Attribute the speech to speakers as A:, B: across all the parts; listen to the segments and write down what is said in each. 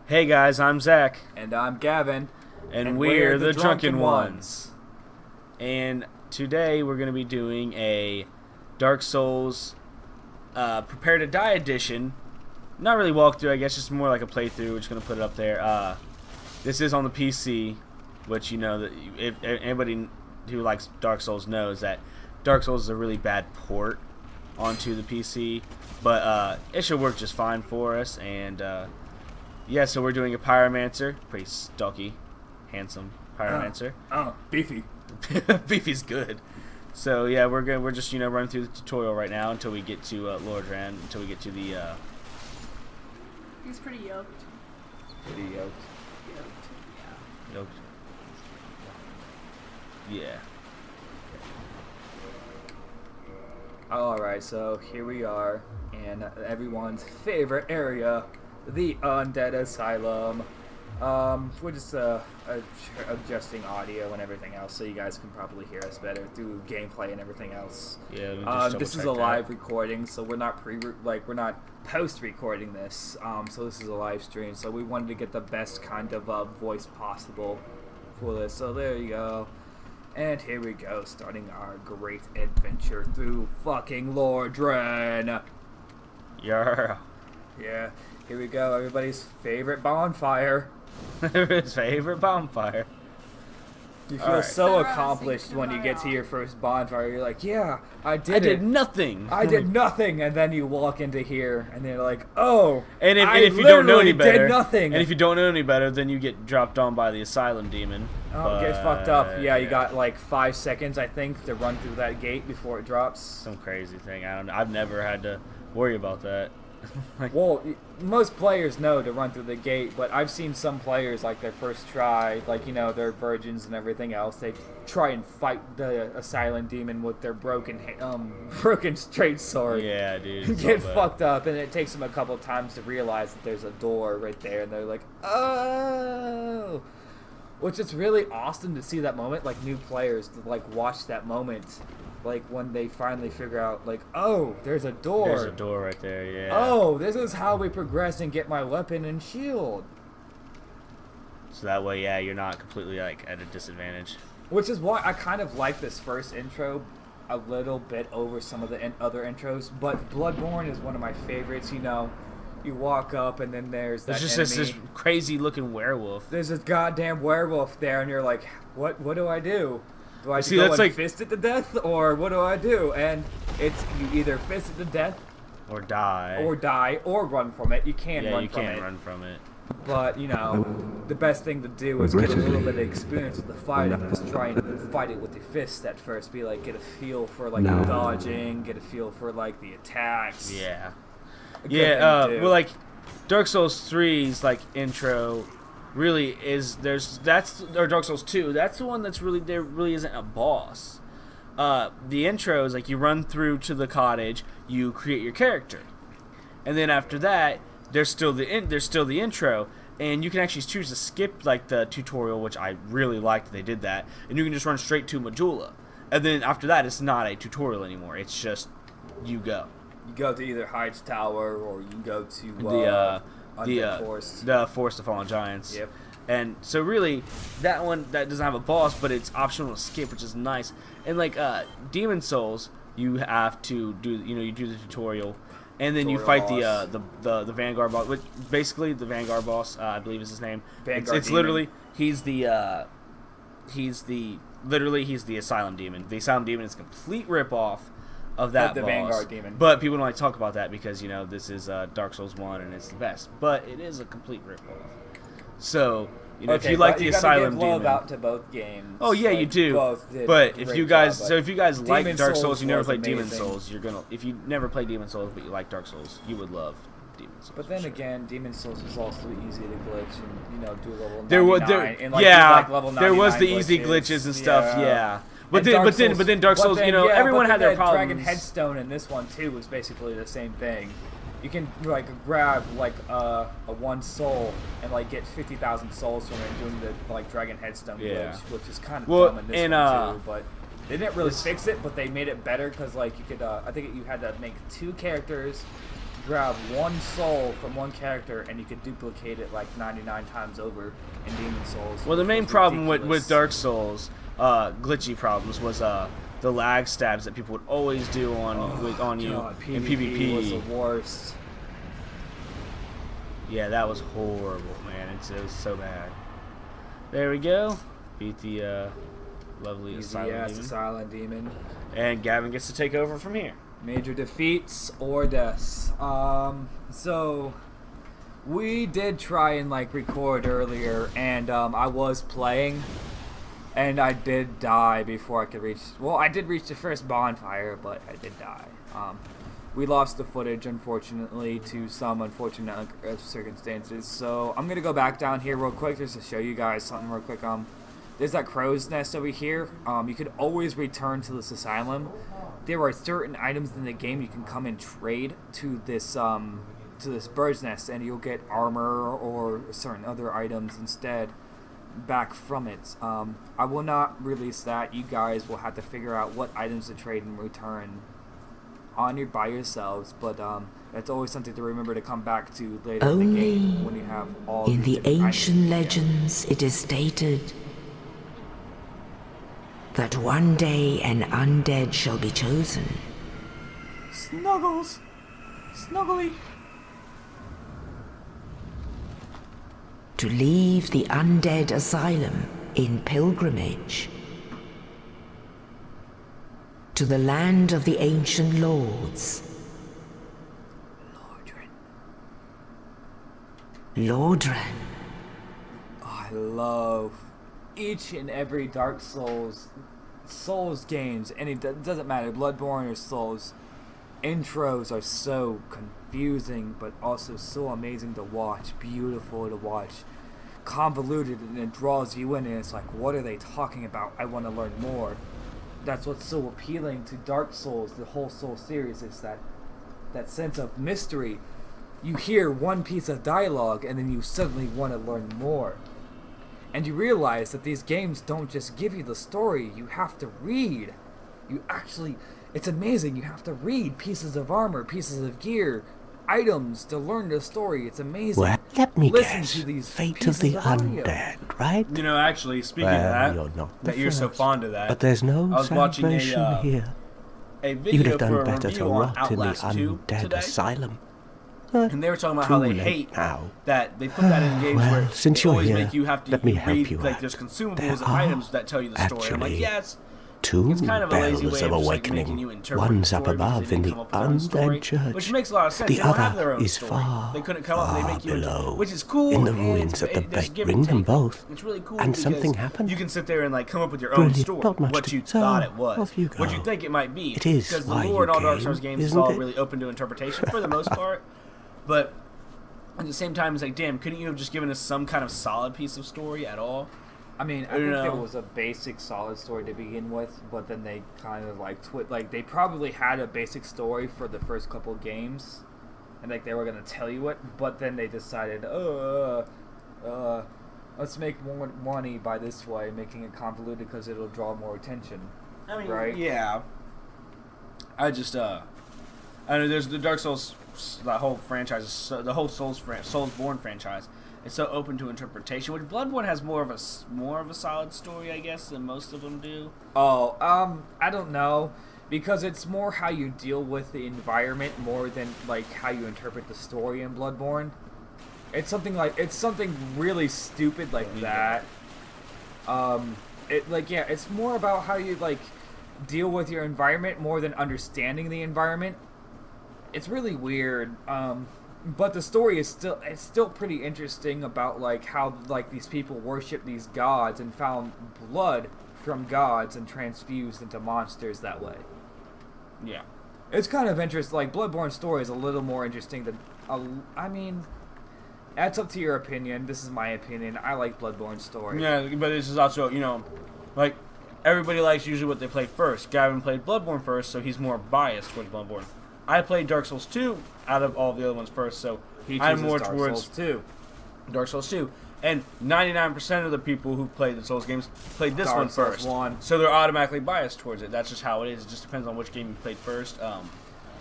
A: Hey guys, I'm Zach.
B: And I'm Gavin.
A: And we're the Drunken Ones. And today we're going to be doing a Dark Souls Prepare to Die edition. Not really walkthrough, I guess, just more like a playthrough. We're just going to put it up there. This is on the PC, which you know, that if anybody who likes Dark Souls knows that Dark Souls is a really bad port onto the PC. But it should work just fine for us. And yeah, so we're doing a Pyromancer. Pretty stocky, handsome Pyromancer.
B: Beefy.
A: Beefy's good. So yeah, we're just running through the tutorial right now until we get to Lordran, until we get to the.
C: He's pretty yoked.
A: Pretty yoked. Yoked. Yeah.
B: Alright, so here we are in everyone's favorite area, the Undead Asylum. We're just adjusting audio and everything else, so you guys can probably hear us better through gameplay and everything else.
A: Yeah.
B: This is a live recording, so we're not we're not post-recording this. So this is a live stream, so we wanted to get the best kind of voice possible for this. So there you go. And here we go, starting our great adventure through fucking Lordran.
A: Yeah.
B: Yeah, here we go, everybody's favorite bonfire.
A: His favorite bonfire.
B: You feel so accomplished when you get to your first bonfire. You're like, yeah, I did
A: nothing.
B: I did nothing. And then you walk into here, and they're like, oh,
A: and if you don't know any better,
B: did nothing.
A: And if you don't know any better, then you get dropped on by the asylum demon.
B: Oh, get fucked up. Yeah, you got like 5 seconds, I think, to run through that gate before it drops.
A: Some crazy thing. I don't know. I've never had to worry about that.
B: Well, most players know to run through the gate, but I've seen some players, like their first try, like, they're virgins and everything else, they try and fight the asylum demon with their broken straight sword.
A: Yeah, dude.
B: Get fucked up, and it takes them a couple times to realize that there's a door right there, and they're like, oh! Which is really awesome to see that moment, like new players to like watch that moment. Like when they finally figure out, like, oh, there's a door.
A: There's a door right there, yeah.
B: Oh, this is how we progress and get my weapon and shield.
A: So that way, yeah, you're not completely like at a disadvantage.
B: Which is why I kind of like this first intro a little bit over some of the other intros. But Bloodborne is one of my favorites. You walk up and then there's that
A: There's just
B: enemy.
A: this crazy looking werewolf.
B: There's this goddamn werewolf there, and you're like, what do I do? Do I
A: See,
B: go
A: that's
B: and
A: like
B: fist it to death, or what do I do? And it's you either fist it to death,
A: or die,
B: or run from it. You can
A: yeah,
B: run
A: you
B: from
A: can't
B: it.
A: run from it.
B: But the best thing to do is get a little bit of experience with the fighting. Just try and fight it with your fists at first. Be like, get a feel for like the dodging, get a feel for like the attacks.
A: Yeah.
B: Well,
A: like Dark Souls 3's like intro really is or Dark Souls 2, that's the one that's there really isn't a boss. The intro is like you run through to the cottage, you create your character, and then after that there's still the intro, and you can actually choose to skip like the tutorial, which I really liked that they did that, and you can just run straight to Majula, and then after that it's not a tutorial anymore, it's just you go.
B: You go to either Hyde's Tower, or you go to
A: the Forest of Fallen Giants.
B: Yep.
A: And so really, that one that doesn't have a boss, but it's optional to skip, which is nice. And like Demon Souls, you have to do you do the tutorial, and then you fight the Vanguard boss. Which basically the Vanguard boss, I believe is his name. It's literally he's the Asylum Demon. The Asylum Demon is a complete ripoff of that
B: the
A: boss.
B: Vanguard Demon.
A: But people don't like to talk about that because this is Dark Souls 1 and it's the best. But it is a complete ripoff. So if you like the Asylum Demon,
B: love out to both games.
A: Oh yeah, you do. But if you guys like Dark Souls, you never played Demon Souls, if you never played Demon Souls but you like Dark Souls, you would love Demon Souls.
B: But then again, Demon Souls was also easy to glitch and do level 99.
A: There was the easy glitches and stuff. Yeah. But then Dark Souls, everyone had their problems.
B: Dragon Headstone in this one too was basically the same thing. You can like grab like a 1 soul and like get 50,000 souls from it doing the like Dragon Headstone glitch, which is kind of dumb in this one too. But they didn't really fix it, but they made it better because like you could I think you had to make 2 characters grab one soul from one character and you could duplicate it like 99 times over in Demon Souls.
A: Well, the main
B: was
A: problem with
B: ridiculous.
A: Dark Souls, glitchy problems, was the lag stabs that people would always do on you
B: God,
A: in PvP.
B: was the worst.
A: Yeah, that was horrible, man. It was so bad. There we go. Beat the lovely
B: Silent Demon.
A: And Gavin gets to take over from here.
B: Major defeats or deaths. So we did try and like record earlier, and I was playing, and I did die before I could reach. Well, I did reach the first bonfire, but I did die. We lost the footage, unfortunately, to some unfortunate circumstances. So I'm gonna go back down here real quick just to show you guys something real quick. There's that crow's nest over here. You could always return to this asylum. There are certain items in the game you can come and trade to this bird's nest, and you'll get armor or certain other items instead back from it. I will not release that. You guys will have to figure out what items to trade and return by yourselves, but that's always something to remember to come back to later in the game when you have all
D: in
B: these
D: the
B: different
D: ancient
B: items.
D: legends it is stated that one day an undead shall be chosen
B: Snuggles! Snuggly!
D: to leave the undead asylum in pilgrimage to the land of the ancient lords. Lordran.
B: I love each and every Dark Souls games, and it doesn't matter, Bloodborne or Souls, intros are so confusing, but also so amazing to watch, beautiful to watch, convoluted, and it draws you in, and it's like, what are they talking about? I want to learn more. That's what's so appealing to Dark Souls, the whole Soul series, is that sense of mystery. You hear one piece of dialogue, and then you suddenly want to learn more. And you realize that these games don't just give you the story, you have to read. It's amazing, you have to read pieces of armor, pieces of gear, items to learn the story. It's amazing.
D: Well, let me
B: Listen
D: guess.
B: to these
D: Fate of
B: pieces
D: the
B: of audio.
D: undead, right?
A: You know, actually, speaking
D: Well,
A: of
D: you're
A: that,
D: not
A: that
D: the
A: you're so
D: first.
A: fond of that,
D: But there's no
A: I was watching
D: salvation here.
A: a
D: You'd
A: video
D: have
A: for
D: done
A: a
D: better to
A: review on
D: rot in the
A: Outlast 2
D: undead
A: today,
D: asylum.
A: and they were talking about how they
D: Too late
A: hate
D: now.
A: that they put that in games
D: Well,
A: where
D: since
A: they
D: you're
A: always
D: here,
A: make you have to
D: let me help
A: read,
D: you
A: like
D: out.
A: there's consumables
D: There
A: and
D: are
A: items that tell you the story. I'm like,
D: actually
A: yes.
D: Two
A: It's kind of a lazy
D: bells
A: way
D: of
A: of just, like, making you
D: awakening.
A: interpret
D: One's
A: the
D: up
A: story because
D: above
A: they
D: in
A: didn't
D: the
A: come up with their own story,
D: undead church.
A: which makes a lot of sense.
D: The
A: They don't have
D: other
A: their own
D: is
A: story.
D: far,
A: They couldn't come up. They
D: far
A: make you
D: below,
A: which is cool.
D: in the
A: and
D: ruins
A: it's,
D: of the
A: there's
D: Great
A: give
D: Ring
A: and
D: them
A: take.
D: both.
A: It's really cool
D: And
A: because
D: something happened.
A: you can sit there and like come up with your own
D: Brilliant.
A: story,
D: Not much
A: what
D: to-
A: you
D: so,
A: thought it was,
D: off you
A: what you
D: go.
A: think it might be.
D: It is
A: because the
D: why
A: lore in
D: you
A: all Dark
D: came,
A: Souls games is
D: isn't
A: all
D: it?
A: really open to interpretation for the most part, but at the same time, it's like, damn, couldn't you have just given us some kind of solid piece of story at all?
B: I mean, I
A: You
B: think
A: know.
B: there was a basic solid story to begin with, but then they kind of like they probably had a basic story for the first couple of games, and like they were gonna tell you it, but then they decided, let's make more money by this way, making it convoluted because it'll draw more attention.
A: I mean,
B: right?
A: yeah. I just, I know there's the Dark Souls, the whole franchise, the whole Soulsborne franchise. It's so open to interpretation. Which Bloodborne has more of a solid story, I guess, than most of them do.
B: Oh, I don't know, because it's more how you deal with the environment more than like how you interpret the story in Bloodborne. It's something really stupid like that. It's more about how you like deal with your environment more than understanding the environment. It's really weird. But the story is still pretty interesting about like how like these people worship these gods and found blood from gods and transfused into monsters that way.
A: Yeah.
B: It's kind of interesting. Like Bloodborne's story is a little more interesting than I mean, that's up to your opinion. This is my opinion. I like Bloodborne's story.
A: Yeah, but this is also, you know, like, everybody likes usually what they play first. Gavin played Bloodborne first, so he's more biased towards Bloodborne. I played Dark Souls 2 out of all the other ones first, so
B: He
A: I'm
B: chooses
A: more
B: Dark
A: towards
B: Souls 2.
A: Dark Souls 2. And 99% of the people who played the Souls games played this
B: Dark
A: one
B: Souls
A: first.
B: 1.
A: So they're automatically biased towards it. That's just how it is. It just depends on which game you played first.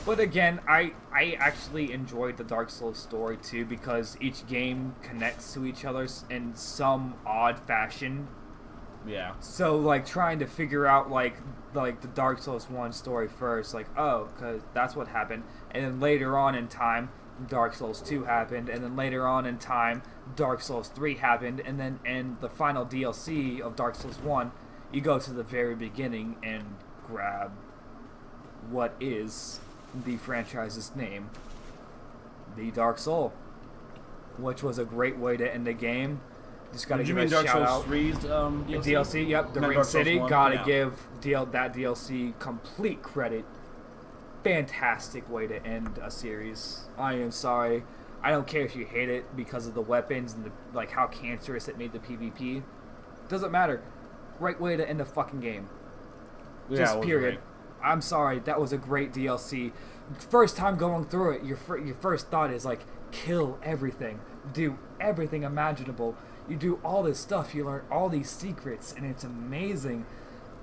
B: But again, I actually enjoyed the Dark Souls story too because each game connects to each other in some odd fashion.
A: Yeah.
B: So like trying to figure out like the Dark Souls 1 story first, like oh, cause that's what happened, and then later on in time, Dark Souls 2 happened, and then later on in time, Dark Souls 3 happened, and then in the final DLC of Dark Souls 1, you go to the very beginning and grab what is the franchise's name, the Dark Soul, which was a great way to end the game. Just gotta
A: Did you
B: give
A: mean
B: a
A: Dark
B: shout
A: Souls
B: out.
A: 3's
B: DLC, yep, the
A: Not
B: Ring
A: Dark Souls
B: City.
A: 1,
B: Gotta
A: yeah.
B: give that DLC complete credit. Fantastic way to end a series. I am sorry. I don't care if you hate it because of the weapons and like how cancerous it made the PvP. Doesn't matter. Great way to end a fucking game.
A: Yeah,
B: Just
A: it was
B: period.
A: great.
B: I'm sorry. That was a great DLC. First time going through it, your first thought is like, kill everything, do everything imaginable. You do all this stuff, you learn all these secrets, and it's amazing.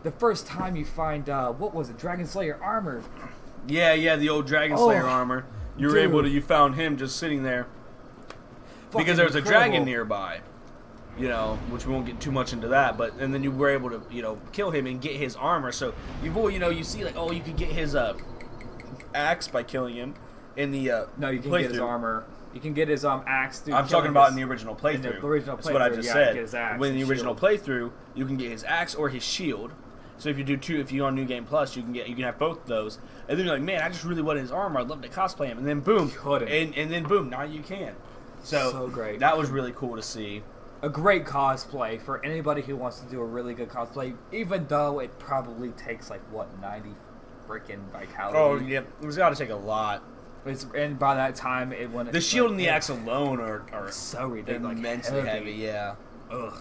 B: The first time you find what was it, Dragon Slayer armor.
A: Yeah, the old Dragon Slayer armor. You were
B: dude.
A: able to. You found him just sitting there because there was a dragon nearby. You know, which we won't get too much into that, but and then you were able to, kill him and get his armor. So you see like, oh, you could get his axe by killing him in the
B: No, you can
A: playthrough.
B: get his armor. You can get his axe through.
A: I'm talking about in the original playthrough. That's what I just said.
B: Get his axe
A: When in the
B: and
A: original
B: shield.
A: playthrough, you can get his axe or his shield. So if you on New Game Plus, you can have both of those. And then you're like, man, I just really wanted his armor. I'd love to cosplay him. And then boom,
B: Couldn't.
A: and then boom, now you can. So
B: great.
A: That was really cool to see.
B: A great cosplay for anybody who wants to do a really good cosplay, even though it probably takes like what 90 freaking vitality.
A: Oh yeah, it's got to take a lot.
B: And by that time it went.
A: The shield and the axe alone are
B: so ridiculous,
A: immensely heavy. Yeah.
B: Ugh.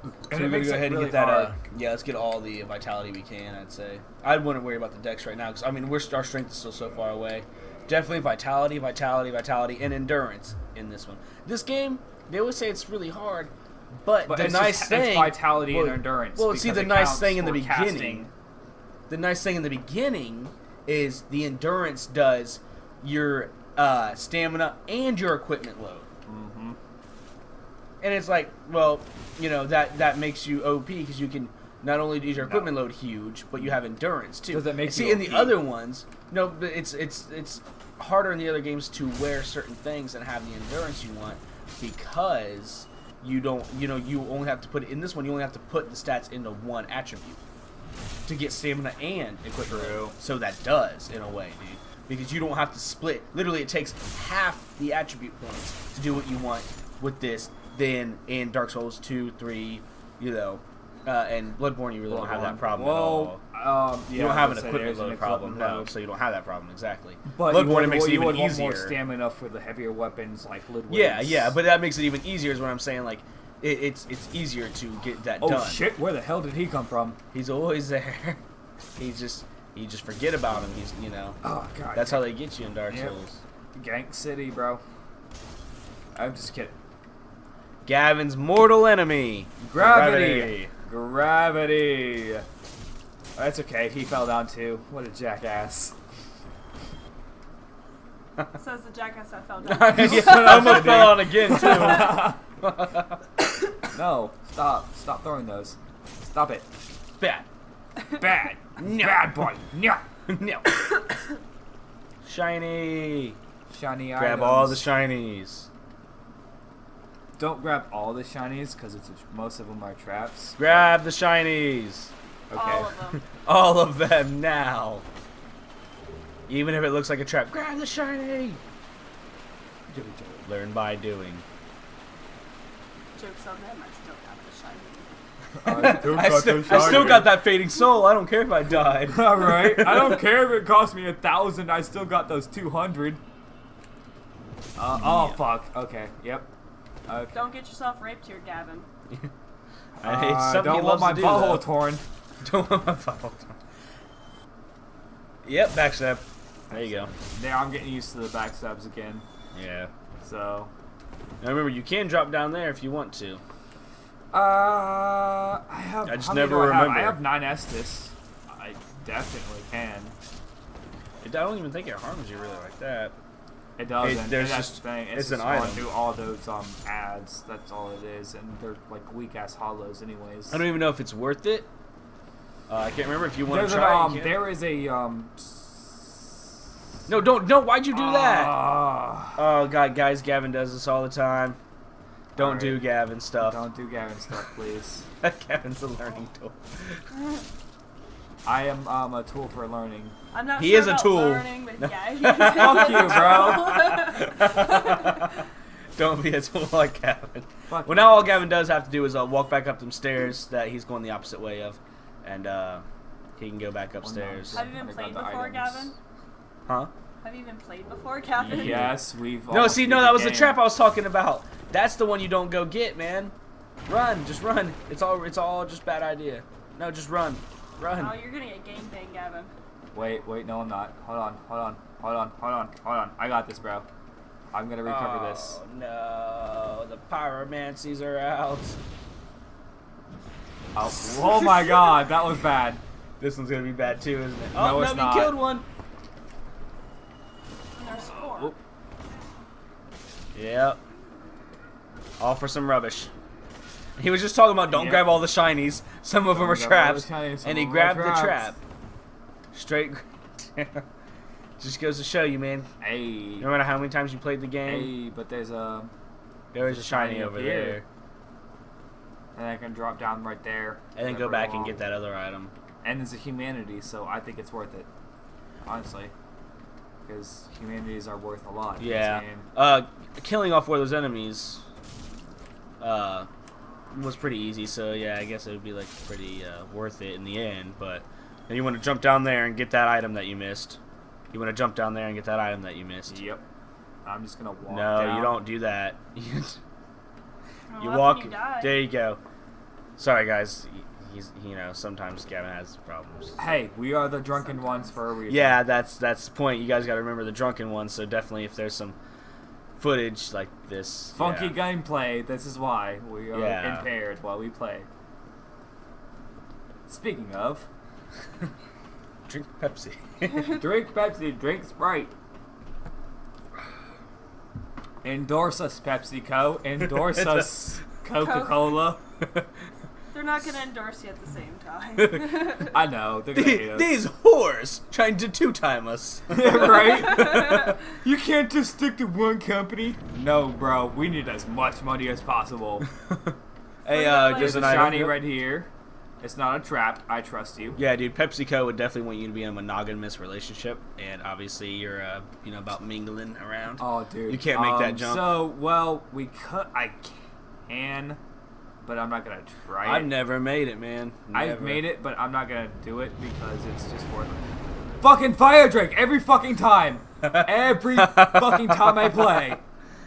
A: So
B: And
A: we're
B: it
A: gonna
B: makes
A: go
B: it
A: ahead
B: really
A: and get
B: hard.
A: that. Let's get all the vitality we can. I'd say I wouldn't worry about the dex right now because our strength is still so far away. Definitely vitality, and endurance in this one. This game, they always say it's really hard, but the
B: it's
A: nice thing,
B: it's vitality and endurance.
A: Well, see,
B: because
A: the
B: it
A: nice
B: counts
A: thing in the
B: for
A: beginning.
B: casting.
A: The nice thing in the beginning is the endurance does your stamina and your equipment load.
B: Mm-hmm.
A: And it's like, well, that makes you OP because you can not only is your equipment load huge, but you have endurance too.
B: Does that make
A: see
B: you
A: in the
B: OP?
A: other ones? No, but it's harder in the other games to wear certain things and have the endurance you want because you don't. You only have to put it in this one. You only have to put the stats into one attribute to get stamina and equipment.
B: True.
A: So that does in a way, dude. Because you don't have to split. Literally, it takes half the attribute points to do what you want with this than in Dark Souls 2, 3, and Bloodborne. You really don't have that problem at all. You don't have an equipment load problem, no. So you don't have that problem exactly.
B: But
A: Bloodborne makes it
B: you
A: even
B: would want
A: easier.
B: more stamina for the heavier weapons like Ludwig's.
A: Yeah, but that makes it even easier. Is what I'm saying. Like, it's easier to get that done.
B: Oh shit! Where the hell did he come from?
A: He's always there. You just forget about him. He's
B: Oh god.
A: That's how they get you in Dark
B: Yep.
A: Souls.
B: Gank City, bro. I'm just kidding.
A: Gavin's mortal enemy.
B: Gravity. That's okay. He fell down too. What a jackass.
C: Says the jackass that fell down.
A: I almost fell on again too.
B: No, stop throwing those. Stop it.
A: Bad.
B: Bad.
A: No.
B: Bad boy. No.
A: No. Shiny.
B: Shiny
A: Grab
B: items.
A: all the shinies.
B: Don't grab all the shinies because most of them are traps.
A: Grab the shinies.
B: Okay.
C: All of them.
A: All of them now. Even if it looks like a trap, grab the shiny. Learn by doing.
C: Joke's on them. I still have the shiny.
A: I still got that fading soul. I don't care if I died.
B: All right. I don't care if it cost me 1,000. I still got those 200. Oh fuck. Okay. Yep. Okay.
C: Don't get yourself raped here, Gavin.
A: It's something
B: don't
A: he
B: want
A: loves
B: my
A: to do,
B: butthole
A: though.
B: torn.
A: Don't want my butthole torn. Yep, backstab. There you go.
B: Now I'm getting used to the backstabs again.
A: Yeah.
B: So.
A: Now remember, you can drop down there if you want to.
B: I have.
A: I just
B: how many
A: never
B: do I have?
A: remember.
B: I have 9 Estus. I definitely can.
A: don't even think it harms you really like that.
B: It doesn't.
A: There's
B: That's
A: just-
B: the thing.
A: it's
B: just
A: an item.
B: going through all those ads. That's all it is, and they're like weak ass hollows, anyways.
A: I don't even know if it's worth it. I can't remember if you want
B: There's
A: to try.
B: an, there is a
A: No, don't. No, why'd you do that?
B: Ah.
A: Oh God, guys, Gavin does this all the time. Don't do
B: Alright.
A: Gavin stuff.
B: Don't do Gavin stuff, please.
A: Gavin's a learning tool.
B: I am a tool for learning.
C: I'm not
A: He
C: sure
A: is a
C: about
A: tool.
C: learning, but
A: No.
C: yeah.
B: Fuck you, bro.
A: Don't be a tool like Gavin.
B: Fuck
A: Well,
B: you.
A: now all Gavin does have to do is walk back up them stairs that he's going the opposite way of, and he can go back upstairs.
C: Have you even
B: I got
C: played
B: the
C: before,
B: items.
C: Gavin?
A: Huh?
C: Have you even played before, Gavin?
B: Yes, we've.
A: No,
B: almost
A: see,
B: beat
A: no,
B: the
A: that was the
B: game.
A: trap I was talking about. That's the one you don't go get, man. Run, just run. It's all just bad idea. No, just run, run.
C: Oh, you're gonna get gangbanged, Gavin.
B: Wait, no, I'm not. Hold on. I got this, bro. I'm gonna recover this.
A: Oh no, the pyromancies are out.
B: Oh my God, that was bad.
A: This one's gonna be bad too, isn't it?
B: No,
A: Oh,
B: it's
A: no,
B: not.
A: he killed one.
C: And there's 4.
B: Oh.
A: Yep. All for some rubbish. He was just talking about don't
B: Yep.
A: grab all the shinies. Some of them are
B: Don't grab all the
A: traps,
B: shinies, some
A: and he
B: of them are
A: grabbed the
B: traps.
A: trap. Straight. Just goes to show you, man.
B: Hey.
A: No matter how many times you played the game,
B: Hey, but there's a.
A: there is a shiny
B: shiny up
A: over
B: here.
A: there,
B: And I can drop down right there.
A: and then go
B: wherever I
A: back and
B: want.
A: get that other item.
B: And there's a humanity, so I think it's worth it. Honestly. Because humanities are worth a lot. in this
A: Yeah.
B: game.
A: Killing off one of those enemies was pretty easy, so yeah, I guess it would be like pretty worth it in the end. But then you want to jump down there and get that item that you missed. You want to jump down there and get that item that you missed.
B: Yep. I'm just gonna walk
A: No,
B: down.
A: you don't do that.
C: Well,
A: You
C: that's when
A: walk.
C: you die.
A: There you go. Sorry, guys. He's sometimes Gavin has problems.
B: Hey, we are the drunken ones for a reason.
A: Yeah, that's the point. You guys got to remember the drunken ones. So definitely, if there's some footage like this,
B: Funky
A: yeah.
B: gameplay, this is why we are
A: Yeah.
B: impaired while we play. Speaking of,
A: Drink Pepsi.
B: drink Pepsi, drink Sprite. Endorse us, PepsiCo. Endorse us, Coca-Cola.
C: They're not gonna endorse you at the same time.
B: I know, they're gonna hate us.
A: These whores trying to two-time us.
B: Right? You can't just stick to one company. No, bro. We need as much money as possible.
A: Hey,
C: There's
A: there's
B: There's
A: an
B: a
A: item.
B: shiny right here. It's not a trap. I trust you.
A: Yeah, dude, PepsiCo would definitely want you to be in a monogamous relationship, and obviously you're, about mingling around.
B: Oh, dude.
A: You can't make that jump.
B: So, well, we could. I can, but I'm not gonna try it.
A: I've never made it, man.
B: I've
A: Never.
B: made it, but I'm not gonna do it because it's just worth it. Fucking fire drink every fucking time. Every fucking time I play.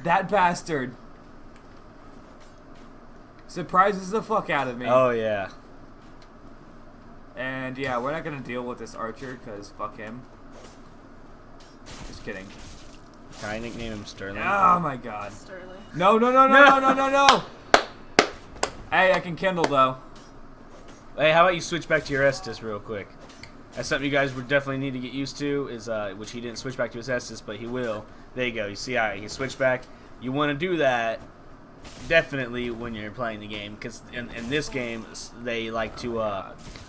B: That bastard surprises the fuck out of me.
A: Oh yeah.
B: And yeah, we're not gonna deal with this archer because fuck him. Just kidding.
A: Can I nickname him Sterling?
B: Oh my god.
C: Sterling.
B: No. Hey, I can kindle though.
A: Hey, how about you switch back to your Estus real quick? That's something you guys would definitely need to get used to. Is which he didn't switch back to his Estus, but he will. There you go. You see how he switched back. You want to do that definitely when you're playing the game, because in this game they like to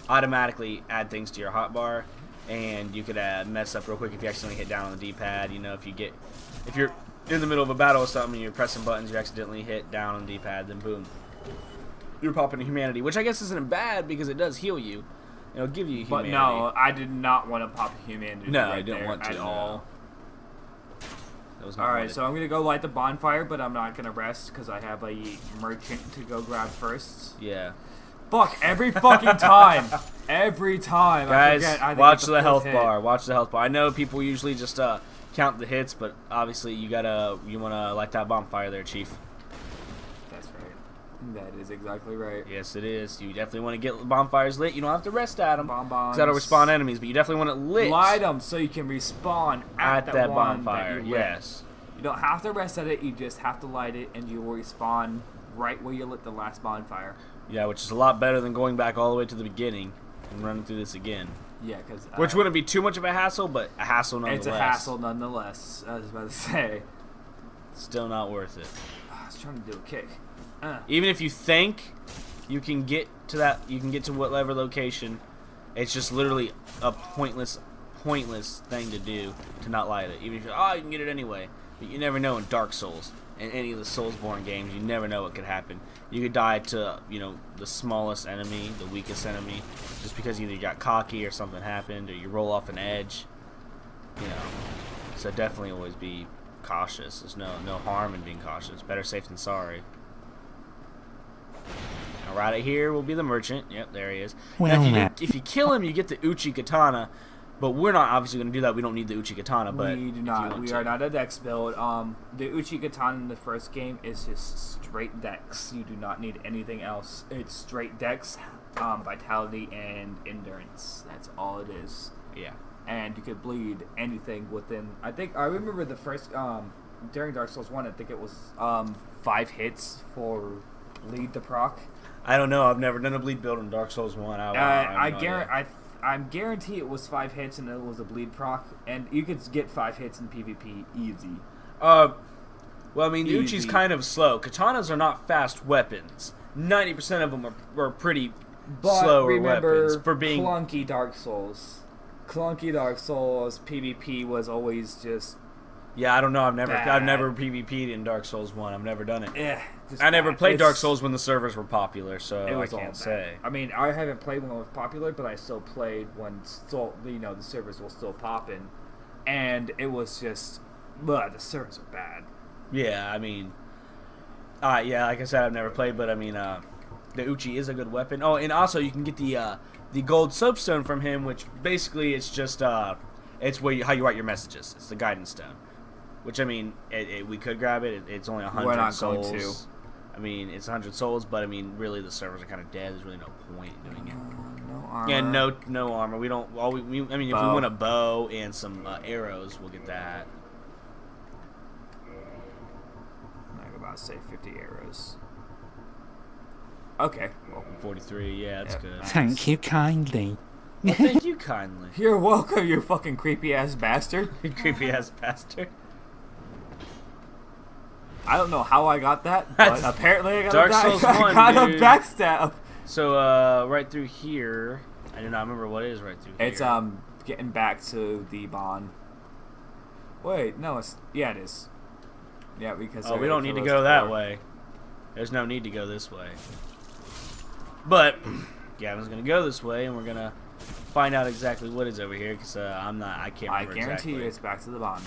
A: automatically add things to your hotbar, and you could mess up real quick if you accidentally hit down on the D-pad. You know, if you're in the middle of a battle or something and you're pressing buttons, you accidentally hit down on the D-pad, then boom, you're popping a humanity, which I guess isn't bad because it does heal you. It'll give you
B: But
A: humanity.
B: no, I did not want to pop humanity.
A: No,
B: right
A: I didn't
B: there
A: want to,
B: at
A: no.
B: all.
A: That was not
B: Alright,
A: wanted.
B: so I'm gonna go light the bonfire, but I'm not gonna rest because I have a merchant to go grab first.
A: Yeah.
B: Fuck, every fucking time. Every time.
A: Guys,
B: I forget. I think
A: watch
B: it's
A: the
B: fourth
A: health
B: hit.
A: bar. Watch the health bar. I know people usually just count the hits, but obviously you wanna light that bonfire there, Chief.
B: That's right. That is exactly right.
A: Yes, it is. You definitely want to get bonfires lit. You don't have to rest at them,
B: Bonbons.
A: because that'll respawn enemies, but you definitely want it lit
B: Light them so you can respawn
A: at that
B: one
A: bonfire.
B: that you lit.
A: Yes.
B: You don't have to rest at it. You just have to light it, and you will respawn right where you lit the last bonfire.
A: Yeah, which is a lot better than going back all the way to the beginning and running through this again.
B: Yeah, because
A: Which wouldn't be too much of a hassle, but a hassle nonetheless.
B: It's a hassle nonetheless. I was about to say.
A: Still not worth it.
B: I was trying to do a kick.
A: Even if you think you can get to that, you can get to whatever location, it's just literally a pointless thing to do to not light it. Even if you can get it anyway. But you never know in Dark Souls. In any of the Soulsborne games, you never know what could happen. You could die to, the smallest enemy, the weakest enemy, just because either you got cocky or something happened, or you roll off an edge. So definitely always be cautious. There's no harm in being cautious. Better safe than sorry. Now, right here will be the merchant. Yep, there he is. Now, if you kill him, you get the Uchi Katana. But we're not obviously going to do that. We don't need the Uchi Katana. But
B: we do not. We are not a dex build. The Uchi Katana in the first game is just straight dex. You do not need anything else. It's straight dex, vitality, and endurance. That's all it is.
A: Yeah.
B: And you could bleed anything within. I remember the first during Dark Souls 1. I think it was 5 hits for bleed to proc.
A: I don't know. I've never done a bleed build in Dark Souls 1.
B: I guarantee it was 5 hits and it was a bleed proc, and you could get 5 hits in PvP easy.
A: Well, I mean, the Uchi's kind of slow. Katanas are not fast weapons. 90% of them are pretty slow weapons for being
B: clunky Dark Souls. Clunky Dark Souls PvP was always just.
A: Yeah, I don't know. I've
B: bad.
A: never PvP'd in Dark Souls 1. I've never done it.
B: Yeah.
A: I never played Dark Souls when the servers were popular, so I can't say.
B: I mean, I haven't played when it was popular, but I still played when the servers were still popping, and it was just, the servers are bad.
A: Yeah, I mean, yeah, like I said, I've never played, but I mean, the Uchi is a good weapon. Oh, and also you can get the gold soapstone from him, which basically it's just it's how you write your messages. It's the guidance stone. Which, I mean, we could grab it. It's only 100 souls.
B: Going to.
A: I mean, it's 100 souls, but, I mean, really the servers are kind of dead. There's really no point in doing it.
B: No armor.
A: Yeah, no armor. We don't... I mean, if we want a bow and some arrows, we'll get that.
B: I'm about to say 50 arrows. Okay.
A: Well, 43, yeah, that's good.
D: Thank you kindly.
A: Well, thank you kindly.
B: You're welcome, you fucking creepy-ass bastard.
A: You creepy-ass bastard.
B: I don't know how I got that, but apparently I got
A: Dark Souls 1,
B: a backstab.
A: So, right through here, I do not remember what it is right through here.
B: It's, getting back to the bond. Wait, no, it is. Yeah, because...
A: Oh, we don't need to go that way. There's no need to go this way. But, Gavin's going to go this way, and we're going to find out exactly what is over here, because I can't remember exactly.
B: I guarantee you it's back to the bond.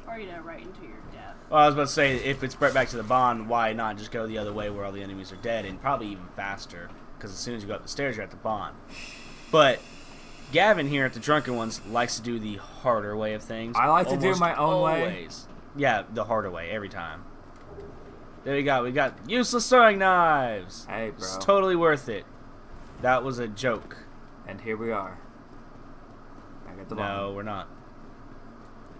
C: Or, right into your death.
A: Well, I was about to say, if it's right back to the bond, why not just go the other way where all the enemies are dead, and probably even faster, because as soon as you go up the stairs, you're at the bond. But Gavin here at the Drunken Ones likes to do the harder way of things.
B: I like to do my own way.
A: Yeah, the harder way, every time. There you go. We got useless throwing knives.
B: Hey, bro.
A: It's totally worth it. That was a joke.
B: And here we are. Back at the bottom.
A: No, we're not.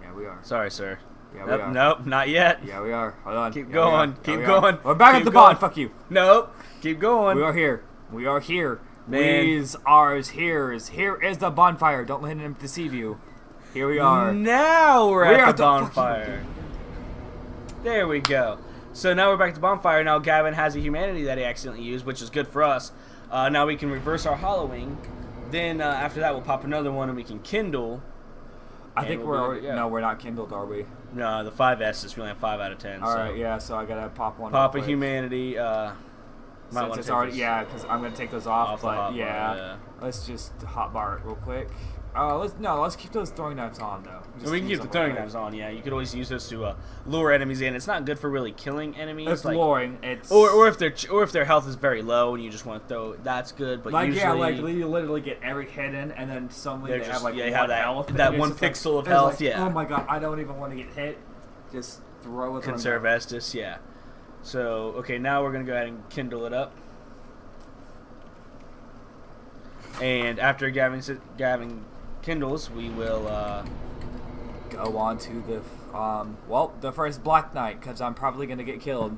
B: Yeah, we are.
A: Sorry, sir.
B: Yeah, we are.
A: Nope, not yet.
B: Yeah, we are. Hold on.
A: Keep going. Keep going.
B: We're back at the bond. Fuck you.
A: Nope. Keep going.
B: We are here. We are here.
A: Man.
B: We's, ours, here's. Here is the bonfire. Don't let him deceive you. Here we are.
A: Now we're at the bonfire. There we go. So now we're back to bonfire. Now Gavin has a humanity that he accidentally used, which is good for us. Now we can reverse our hollowing. Then after that, we'll pop another one and we can kindle.
B: I think we're already... No, we're not kindled, are we?
A: No, the 5S's. We only have 5 out of 10.
B: Alright, yeah, so I gotta pop one.
A: Pop a humanity.
B: Since it's already... Yeah, because I'm gonna take those off, but
A: yeah.
B: Let's just hotbar it real quick. Let's keep those throwing knives on, though.
A: We can keep the throwing knives on, yeah. You could always use those to lure enemies in. It's not good for really killing enemies.
B: It's luring. It's...
A: Or if their health is very low and you just want to throw, that's good. But usually...
B: Yeah, you literally get every hit in, and then suddenly they have, one health.
A: That one pixel of health, yeah.
B: Oh my god, I don't even want to get hit. Just throw it.
A: Conserve Estus, yeah. So, okay, now we're going to go ahead and kindle it up. And after Gavin kindles, we will
B: go on to the the first Black Knight, because I'm probably gonna get killed.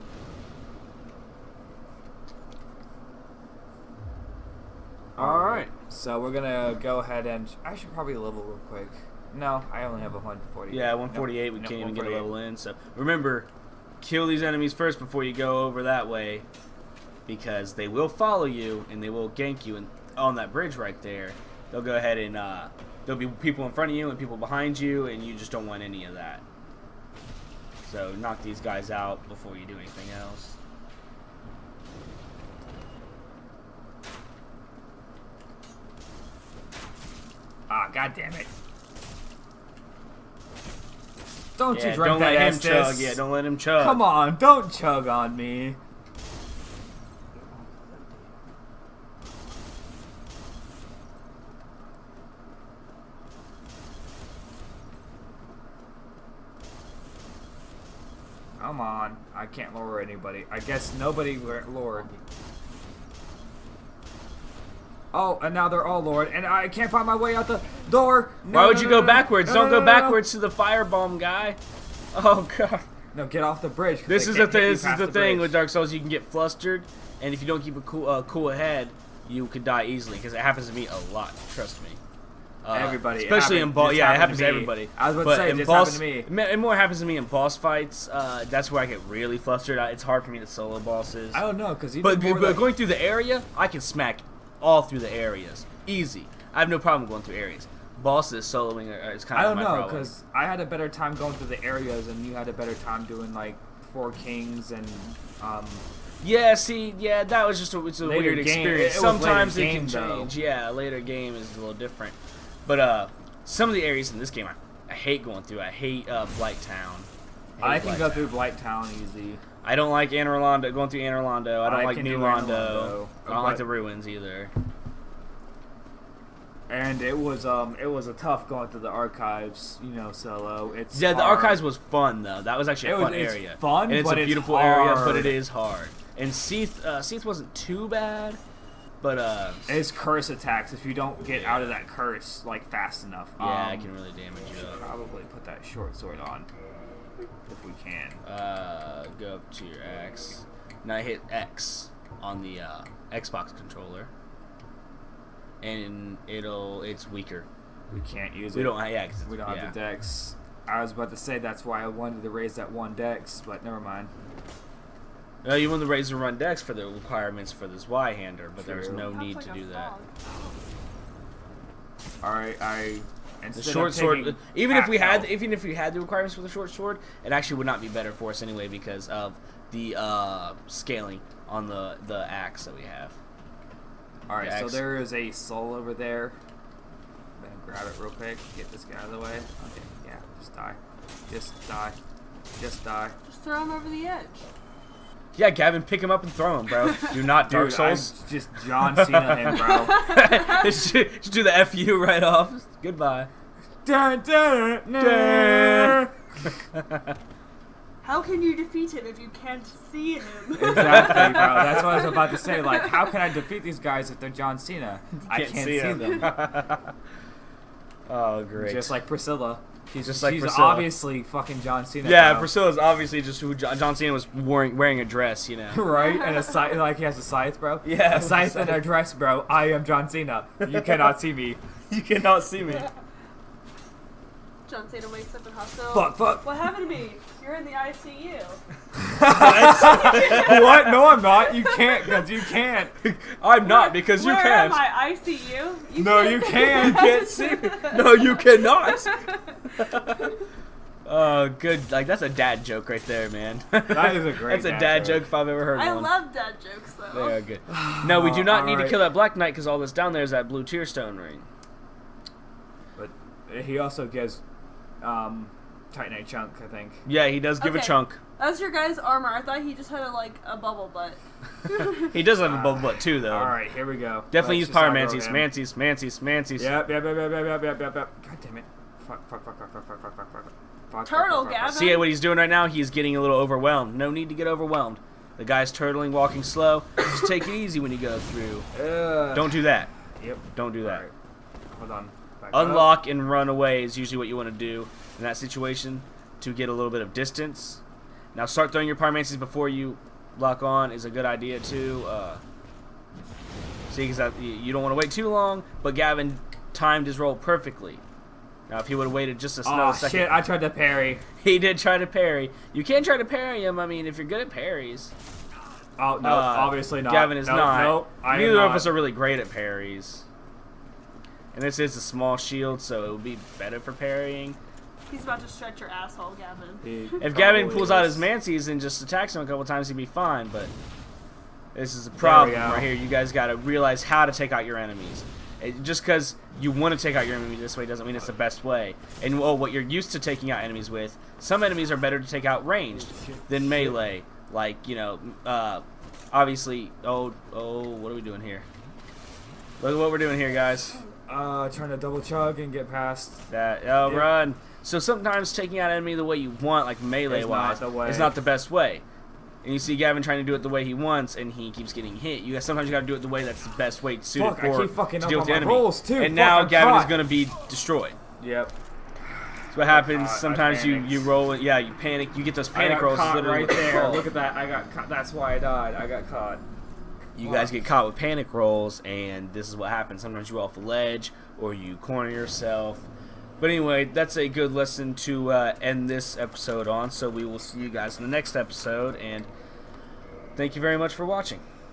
B: So we're gonna go ahead and I should probably level real quick. No, I only have 140.
A: Yeah, 148. We
B: Nope,
A: can't even get a
B: 148.
A: level in. So remember, kill these enemies first before you go over that way, because they will follow you and they will gank you. And on that bridge right there, they'll go ahead and there'll be people in front of you and people behind you, and you just don't want any of that. So knock these guys out before you do anything else.
B: Ah, god damn it. Don't you
A: Yeah,
B: drink
A: don't
B: that
A: let him
B: Estus.
A: chug. Yeah, don't let him chug.
B: Come on, don't chug on me. Come on. I can't lower anybody. I guess nobody lowered. Oh, and now they're all lowered, and I can't find my way out the door. No,
A: Why would
B: no,
A: you
B: no,
A: go
B: no,
A: backwards?
B: no,
A: Don't
B: no,
A: go
B: no, no.
A: backwards to the firebomb guy. Oh god.
B: No, get off the bridge. 'cause
A: This
B: they
A: is the
B: can't hit
A: thing.
B: you
A: This is
B: past
A: the thing
B: bridge.
A: with Dark Souls. You can get flustered, and if you don't keep a cool head, you could die easily. Because it happens to me a lot. Trust me.
B: Everybody,
A: especially in boss. Yeah, it happens to everybody.
B: I was about
A: But
B: to say,
A: in
B: it just
A: boss,
B: happened to me.
A: It more happens to me in boss fights. That's where I get really flustered. It's hard for me to solo bosses.
B: I don't know, because you
A: But,
B: did more
A: but
B: like,
A: going through the area, I can smack all through the areas. Easy. I have no problem going through areas. Bosses soloing is kind
B: I
A: of
B: don't
A: my
B: know,
A: problem.
B: because I had a better time going through the areas, and you had a better time doing like Four Kings and
A: Yeah, see, yeah, that was just it's a
B: Later
A: weird
B: game.
A: experience.
B: It was later
A: Sometimes it
B: game,
A: can
B: though.
A: change. Yeah, a later game is a little different. But some of the areas in this game I hate going through. I hate Blight Town.
B: I can go through Blight Town easy.
A: I don't like Anne Orlando, going through Anne Orlando. I don't like
B: can
A: New
B: do Anne
A: Londo.
B: Orlando,
A: I don't like
B: but-
A: the ruins either.
B: And it was a tough going through the archives, solo. It's
A: Yeah, the
B: hard.
A: archives was fun though. That was actually a fun
B: it's
A: area.
B: fun,
A: and it's
B: but
A: a
B: it's
A: beautiful area, but
B: hard.
A: it is hard. And Seath wasn't too bad, but
B: It's curse attacks if you don't get out of that curse like fast enough.
A: yeah, it can really damage you up.
B: Probably put that short sword on if we can.
A: Go up to your X. Now hit X on the Xbox controller, and it's weaker.
B: We can't use
A: We
B: it.
A: don't. Yeah, 'cause
B: We don't
A: yeah.
B: have the dex. I was about to say that's why I wanted to raise that one dex, but never mind.
A: No, you want to raise and run decks for the requirements for this Y-hander, but there's
B: True.
A: no
C: Sounds
A: need
C: like
A: to
C: a
A: do that.
C: fog.
B: All right,
A: The
B: instead
A: short
B: of
A: sword,
B: taking
A: even if we
B: half
A: had the requirements for the short sword, it actually would not be better for us anyway because of the scaling on the axe that we have.
B: All right, so
A: axe.
B: there is a soul over there. I'm gonna grab it real quick. Get this guy out of the way. Okay, yeah, just die, just die, just die.
C: Just throw him over the edge.
A: Yeah, Gavin, pick him up and throw him, bro. Do not Dark
B: Dude,
A: Souls.
B: I'm just John Cena him, bro.
A: just do the FU right off. Goodbye.
B: Dun, dun, dun.
C: How can you defeat him if you can't see him?
B: Exactly, bro. That's what I was about to say. Like, how can I defeat these guys if they're John Cena? I can't see them.
A: Oh, great.
B: Just like Priscilla. She's
A: Priscilla.
B: obviously fucking John Cena.
A: Yeah,
B: bro.
A: Priscilla's obviously just who John Cena was wearing a dress, you know.
B: Right? And a scythe, like he has a scythe, bro.
A: Yeah,
B: a scythe and a dress, bro. I am John Cena. You cannot see me.
A: You cannot see me.
C: John Cena wakes up in hospital.
B: Fuck.
C: What happened to me? You're in the ICU.
B: What? No, I'm not. You can't, because you can't.
A: I'm not because you
C: Where
A: can't.
C: am I? ICU?
B: No, you
A: You
B: can't.
A: can't see me. No, you cannot. Oh, good. Like that's a dad joke right there, man.
B: That is a great
A: That's a dad joke if I've ever heard
C: I
A: one.
C: love dad jokes though.
A: They are good. No, we do not need to
B: Alright.
A: kill that Black Knight because all that's down there is that blue tear stone ring.
B: But he also gives Titanite chunk, I think.
A: Yeah, he does give a
C: Okay.
A: chunk.
C: That's your guy's armor. I thought he just had a bubble butt.
A: He does have a bubble butt too, though.
B: All right, here we go.
A: Definitely
B: Let's
A: use power
B: just aggro
A: mancies,
B: him.
A: mancies.
B: Yep. God damn it. Fuck.
C: Turtle,
B: fuck.
C: Gavin.
A: See what he's doing right now? He's getting a little overwhelmed. No need to get overwhelmed. The guy's turtling, walking slow. Just take it easy when you go through. Don't do that.
B: Yep.
A: Don't do that.
B: Alright. Hold on. Back
A: Unlock and run away is usually what you want to do in that situation to get a little bit of distance. Now start throwing your pyromancies before you lock on is a good idea too. See, because you don't want to wait too long, but Gavin timed his roll perfectly. Now, if he would have waited just another second...
B: shit, I tried to parry.
A: He did try to parry. You can try to parry him, I mean, if you're good at parries.
B: Oh, no, obviously not.
A: Gavin is not.
B: Nope,
A: Neither of us are really great at parries. And this is a small shield, so it would be better for parrying.
C: He's about to stretch your asshole, Gavin.
A: If Gavin pulls out his mancies and just attacks him a couple times, he'd be fine, but... This is a problem right here. You guys got to realize how to take out your enemies. Just because you want to take out your enemy this way doesn't mean it's the best way. And what you're used to taking out enemies with, some enemies are better to take out ranged than melee. Like, you know, obviously, what are we doing here? Look at what we're doing here, guys.
B: Trying to double chug and get past
A: that. Oh, yeah. Run. So sometimes taking out enemy the way you want, like melee-wise, is not the best way. And you see Gavin trying to do it the way he wants, and he keeps getting hit. Sometimes you got to do it the way that's the best way suited for
B: to
A: deal with the enemy.
B: Rolls too.
A: And now Gavin is going to be destroyed.
B: Yep.
A: That's what happens. Sometimes you roll it. Yeah, you panic. You get those panic rolls.
B: Right there. Look at that. I got caught. That's why I died. I got caught.
A: You guys get caught with panic rolls, and this is what happens. Sometimes you roll off a ledge, or you corner yourself. But anyway, that's a good lesson to end this episode on. So we will see you guys in the next episode, and thank you very much for watching.